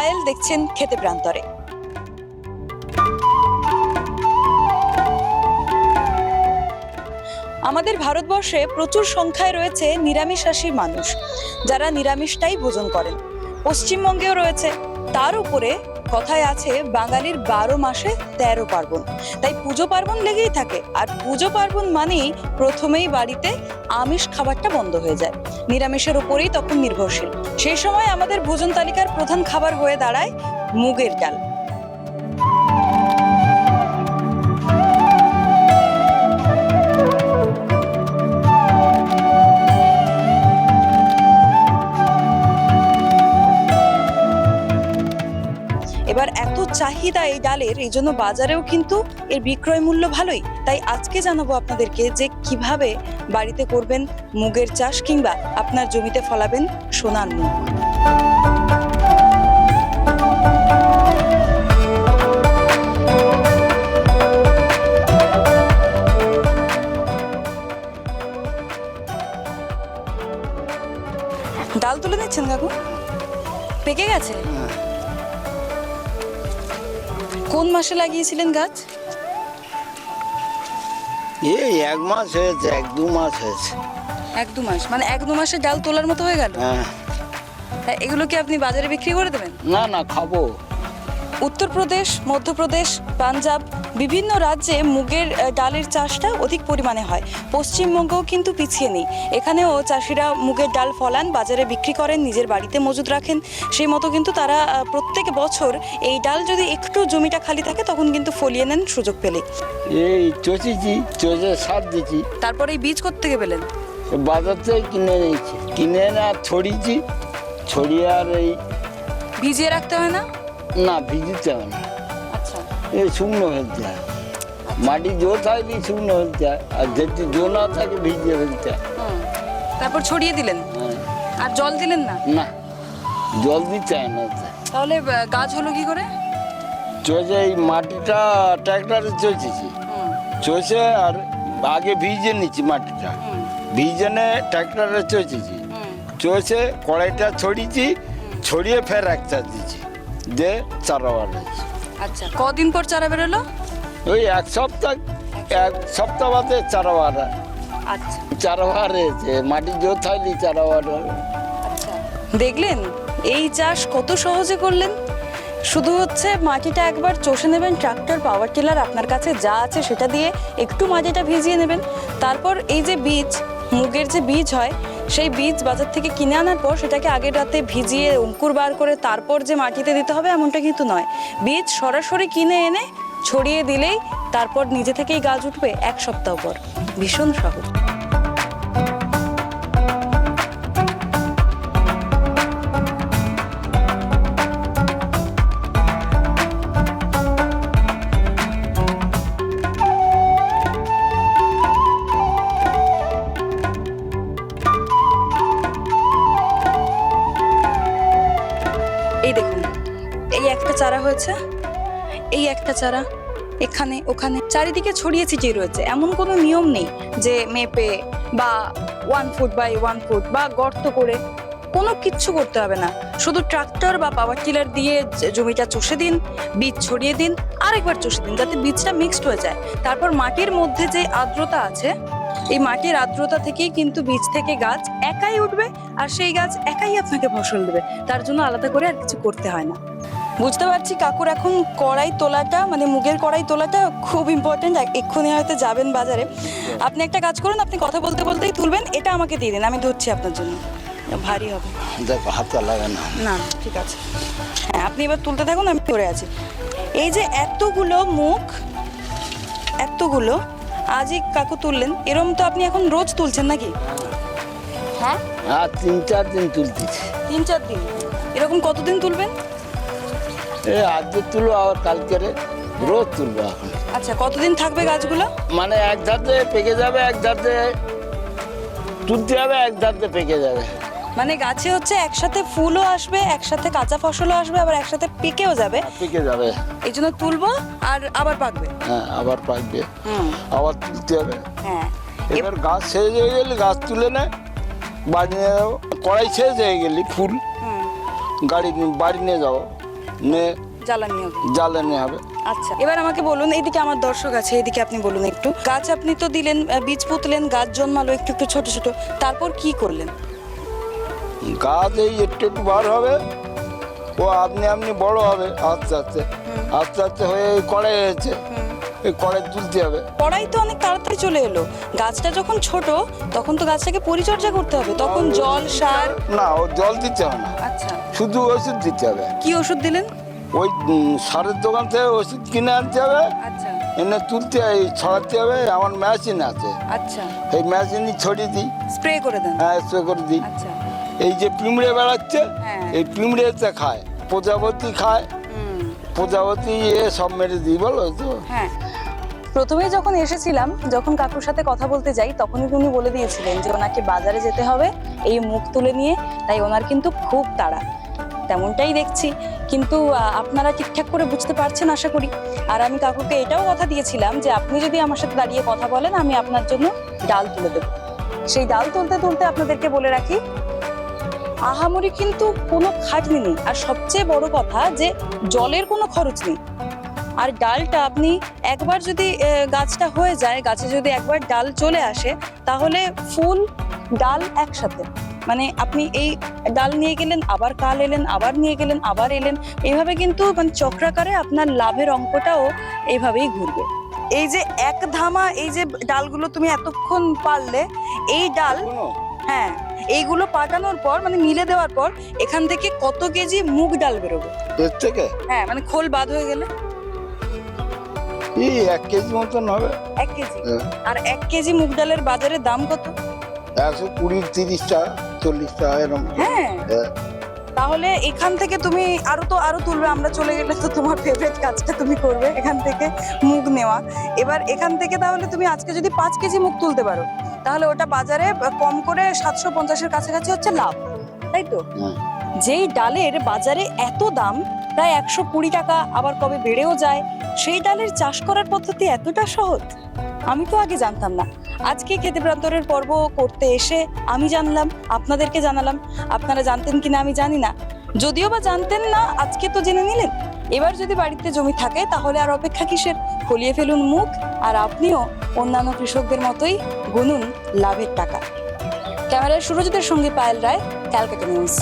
পায়েল, দেখছেন খেতে প্রান্তরে। আমাদের ভারতবর্ষে প্রচুর সংখ্যায় রয়েছে নিরামিষাশী মানুষ, যারা নিরামিষটাই ভোজন করেন। পশ্চিমবঙ্গেও রয়েছে। তার উপরে কথায় আছে বাঙালির 12 মাসে 13 পার্বণ। তাই পুজো পার্বণ লেগেই থাকে, আর পুজো পার্বণ মানেই প্রথমেই বাড়িতে আমিষ খাবারটা বন্ধ হয়ে যায়, নিরামিষের উপরেই তখন নির্ভরশীল। সেই সময় আমাদের ভোজন তালিকার প্রধান খাবার হয়ে দাঁড়ায় মুগের ডাল। এবার এত চাহিদা এই ডালের, এই জন্য বাজারেও কিন্তু এর বিক্রয় মূল্য ভালোই। তাই আজকে জানাবো আপনাদেরকে যে কিভাবে বাড়িতে করবেন মুগের চাষ, কিংবা আপনার জমিতে ফলাবেন সোনার মুগ। ডাল তুলে নিচ্ছেন কাকু? পেকে গেছে? কোন মাসে লাগিয়েছিলেন গাছ? এই 1 মাস হয়েছে, 1-2 মাস হয়েছে। 1-2 মাস মানে 1-2 মাসে ডাল তোলার মতো হয়ে গেল? হ্যাঁ। এগুলো কি আপনি বাজারে বিক্রি করে দেবেন? না না, খাবো। উত্তরপ্রদেশ, মধ্যপ্রদেশ, পাঞ্জাব বিভিন্ন রাজ্যে মুগের ডালের চাষটা অধিক পরিমাণে হয়। পশ্চিমবঙ্গও কিন্তু পিছিয়ে নেই। এখানেও চাষিরা মুগের ডাল ফলান, বাজারে বিক্রি করেন, নিজের বাড়িতে মজুদ রাখেন। সেই মতো কিন্তু তারা প্রত্যেক বছর এই ডাল যদি একটু জমিটা খালি থাকে তখন কিন্তু ফলিয়ে নেন সুযোগ পেলে। এই চষেছি, চষে সার দিচ্ছি। তারপরে এই বীজ কোত্থেকে পেলেন? বাজার থেকে কিনে নিয়েছি, কিনে এনে আর ছড়িয়েছি। ছড়িয়ে আর এই ভিজিয়ে রাখতে হয় না? না, ভিজিতে হয় না। আচ্ছা, এই শুকনো ফেলতে হয়। মাটি জো থাকলে শুকনো ফেলতে হয়, আর যেটি জো না থাকে ভিজিয়ে ফেলতে হয়। তারপর ছড়িয়ে দিলেন? হ্যাঁ। আর জল দিলেন না? না, জল দিতে হয় না। তাহলে গাছ হলো কি করে? চষে এই মাটিটা ট্র্যাক্টরে চষেছি, চষে আর আগে ভিজে নিচ্ছি মাটিটা, ভিজে নিয়ে ট্র্যাক্টরে চষেছি, চষে কড়াইটা ছড়িয়েছি, ছড়িয়ে ফের একটা দিচ্ছি, দিয়ে চারা বাড়াচ্ছি। আচ্ছা, কদিন পর চারা বেরোলো? ওই 1 সপ্তাহ বাদে চারা বাড়া। আচ্ছা, চারা বাড়িয়েছে, মাটি জোর থাকলে চারা বাড়া। আচ্ছা, দেখলেন এই চাষ কত সহজে করলেন। শুধু হচ্ছে মাটিটা একবার চষে নেবেন, ট্রাক্টর, পাওয়ার টিলার আপনার কাছে যা আছে সেটা দিয়ে একটু মাটিটা ভিজিয়ে নেবেন। তারপর এই যে বীজ, মুগের যে বীজ হয়, সেই বীজ বাজার থেকে কিনে আনার পর সেটাকে আগের রাতে ভিজিয়ে অঙ্কুর বার করে তারপর যে মাটিতে দিতে হবে এমনটা কিন্তু নয়। বীজ সরাসরি কিনে এনে ছড়িয়ে দিলেই তারপর নিজে থেকেই গাছ উঠবে 1 সপ্তাহ পর। ভীষণ সহজ। এই দেখুন, এই একটা চারা হয়েছে, এই একটা চারা এখানে ওখানে চারিদিকে ছড়িয়ে ছিটিয়ে রয়েছে। এমন কোনো নিয়ম নেই যে মেপে বা 1 ফুট বাই 1 ফুট বা গর্ত করে, কোনো কিচ্ছু করতে হবে না। শুধু ট্রাক্টর বা পাওয়ার টিলার দিয়ে জমিটা চষে দিন, বীজ ছড়িয়ে দিন, আরেকবার চষে দিন যাতে বীজটা মিক্সড হয়ে যায়। তারপর মাটির মধ্যে যে আর্দ্রতা আছে, এই মাটির আর্দ্রতা থেকেই কিন্তু বীজ থেকে গাছ একাই উঠবে, আর সেই গাছ একাই আপনাকে ফসল দেবে। তার জন্য আলাদা করে আর কিছু করতে হয় না। বুঝতে পারছি কাকুর এখন কড়াই তোলাটা, মানে মুগের কড়াই তোলাটা খুব ইম্পর্টেন্ট। এক্ষুনি হয়তো যাবেন বাজারে। আপনি একটা কাজ করুন, আপনি কথা বলতে বলতেই তুলবেন। এটা আমাকে দিয়ে দিন, আমি ধরছি আপনার জন্য। ভারী হবে, দেখো হাতটা লাগে না। না ঠিক আছে। হ্যাঁ, আপনি এবার তুলতে থাকুন, আমি ধরে আছি। এই যে এতগুলো মুগ, এতগুলো আজই কাকু তুললেন, এরম তো আপনি এখন রোজ তুলছেন নাকি? হ্যাঁ, আর 3-4 দিন তুলতেছি। 3-4 দিন? এরকম কতদিন তুলবেন? এই আজকে তুলো, আবার কালকেরে রোজ তুলবো এখন। আচ্ছা, কতদিন থাকবে গাছগুলো? মানে এক ধারে পেকে যাবে, এক ধারে তুলতে হবে, এক ধারে পেকে যাবে। মানে গাছে হচ্ছে একসাথে ফুলও আসবে, একসাথে কাঁচা ফসলও আসবে, আবার একসাথে পেকেও যাবে। পেকে যাবে, এই জন্য তুলবো আর আবার পাকবে। হ্যাঁ, আবার পাকবে, আবার তুলতে হবে। হ্যাঁ, এবার গাছ শেষ হয়ে গেলে গাছ তুলে নেয়, বাড়ি নিয়ে যাবো। কড়াই শেষ হয়ে গেলে ফুল বাড়ি নিয়ে যাবো। নে জ্বালানি হবে। জ্বালানি হবে। আচ্ছা, এবার আমাকে বলুন, এইদিকে আমার দর্শক আছে, এইদিকে আপনি বলুন একটু, গাছ আপনি তো দিলেন, বীজ পুঁতলেন, গাছ জন্মালো একটু একটু ছোট ছোট, তারপর কি করলেন? গাছ এই একটু একটু বার হবে, ও আপনি বড় হবে আস্তে আস্তে আস্তে আস্তে হয়ে এই কড়াই হয়েছে, এই কড়াই তুলতে হবে। কড়াই তো অনেক তাড়াতাড়ি চলে এলো, গাছটা যখন ছোট তখন তো গাছটাকে পরিচর্যা করতে হবে, তখন জল সার। না, ও জল দিতে হবে না, আচ্ছা, শুধু ওষুধ দিতে হবে। কি ওষুধ দিলেন? ওই সারের দোকান থেকে ওষুধ কিনে আনতে হবে, আচ্ছা এনে তুলতে ছড়াতে হবে। আমার মেশিন আছে, আচ্ছা, এই মেশিনই ছড়িয়ে দিই, স্প্রে করে দেন। হ্যাঁ স্প্রে করে দিই। আচ্ছা, এই যে পিঁমড়ে বেড়াচ্ছে, হ্যাঁ। এই পিঁমড়েতে খায়, প্রজাপতি খায়, প্রজাপতি সব মেরে দিই, বলো তো। হ্যাঁ, প্রথমেই যখন এসেছিলাম, যখন কাকুর সাথে কথা বলতে যাই, তখনই উনি বলে দিয়েছিলেন যে ওনাকে বাজারে যেতে হবে এই মুখ তুলে নিয়ে, তাই ওনার কিন্তু খুব তাড়া। তেমনটাই দেখছি, কিন্তু আপনারা ঠিকঠাক করে বুঝতে পারছেন আশা করি। আর আমি কাকুকে এটাও কথা দিয়েছিলাম যে আপনি যদি আমার সাথে দাঁড়িয়ে কথা বলেন, আমি আপনার জন্য ডাল তুলে দেবো। সেই ডাল তুলতে তুলতে আপনাদেরকে বলে রাখি, আহামরি কিন্তু কোনো খাটনি নেই, আর সবচেয়ে বড় কথা যে জলের কোনো খরচ নেই। আর ডালটা আপনি একবার যদি গাছটা হয়ে যায়, গাছে যদি একবার ডাল চলে আসে, তাহলে ফুল ডাল একসাথে, মানে আপনি এই ডাল নিয়ে গেলেন, আবার কাল এলেন, আবার নিয়ে গেলেন, আবার এলেন, এইভাবে কিন্তু মানে চক্রাকারে আপনার লাভের অঙ্কটাও এইভাবেই ঘুরবে। এই যে এক ধামা, এই যে ডালগুলো তুমি এতক্ষণ পারলে, এই ডাল, শোনো, হ্যাঁ, এইগুলো পাকানোর পর মানে মিলে দেওয়ার পর এখান থেকে কত কেজি মুগ ডাল বেরোবে? এর থেকে হ্যাঁ, মানে খোল বাদ হয়ে গেলে এই 1 কেজি মতন হবে। 1 কেজি। আর 1 কেজি মুগ ডালের বাজারে দাম কত? 120, 30 টাকা, 40 টাকা এরকম। হ্যাঁ, তাহলে এখান থেকে তুমি আরো তুলবে। আমরা চলে গেলে তো তোমার ফেভারিট কাজটা তুমি করবে, এখান থেকে মুগ নেওয়া। এবার এখান থেকে তাহলে তুমি আজকে যদি 5 কেজি মুগ তুলতে পারো, তাহলে ওটা বাজারে কম করে 750-এর কাছাকাছি হচ্ছে লাভ, তাই তো? যেই ডালের বাজারে এত দাম, প্রায় 120 টাকা, আবার কবে বেড়েও যায়, সেই ডালের চাষ করার পদ্ধতি এতটা সহজ আমি তো আগে জানতাম না। আজকে খেতে প্রান্তরের পর্ব করতে এসে আমি জানলাম, আপনাদেরকে জানালাম। আপনারা জানতেন কিনা আমি জানি না, যদিও বা জানতেন না, আজকে তো জেনে নিলেন। এবার যদি বাড়িতে জমি থাকে, তাহলে আর অপেক্ষা কিসের? ফলিয়ে ফেলুন মুখ, আর আপনিও অন্যান্য কৃষকদের মতোই গুনুন লাভের টাকা। ক্যামেরায় সুরজিতের সঙ্গে পায়েল রায়, ক্যালকাটা নিউজ।